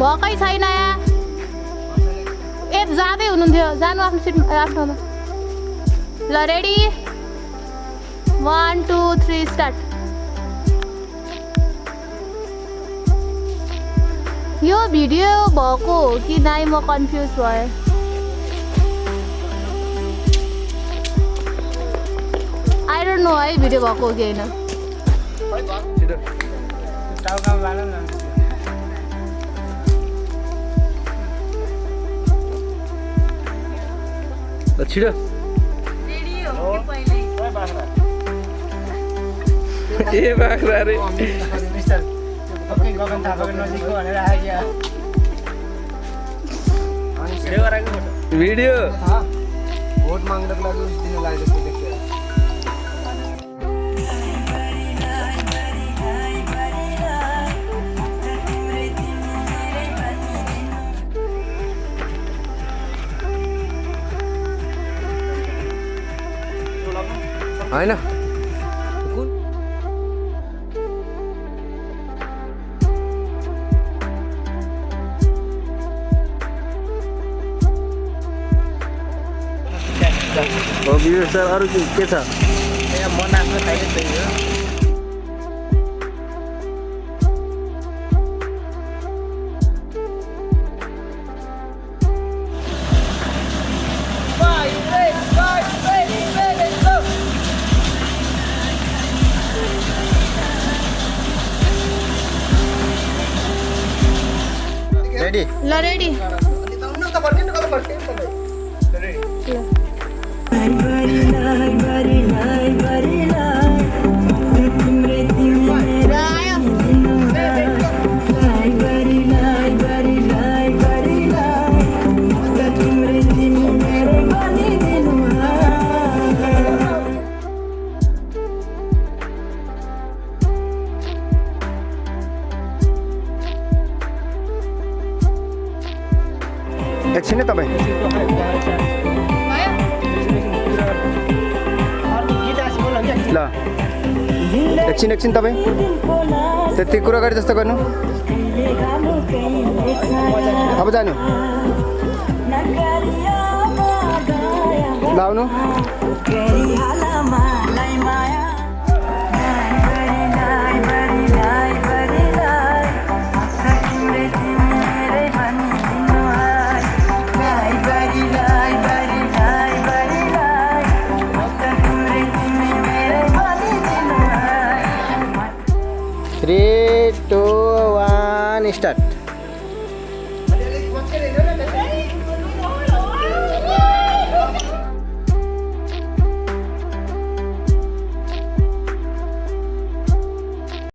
भकै छैन यहाँ ए जाँदै हुनुहुन्थ्यो जानु आफ्नो सिट आफ्नोमा ल रेडी 1 2 3 स्टार्ट यो भिडियो भएको हो कि नाइ म कन्फ्युज भएँ आई डोन्ट नो है भिडियो भएको हो कि होइन छिटो ए बाख्रा रे गगन थापाको नजिकको भनेर आयो भिडियो भोट माग्नको लागि उस दिन लाग्यो देखेर हैन हो भिडियो सर अरु के छ म नाच्न थाले त्यही हो रेडी ल रेडी एकछिन है तपाईँ ल एकछिन तपाईँ त्यति कुरा गरे जस्तो गर्नु अब जानु लाउनु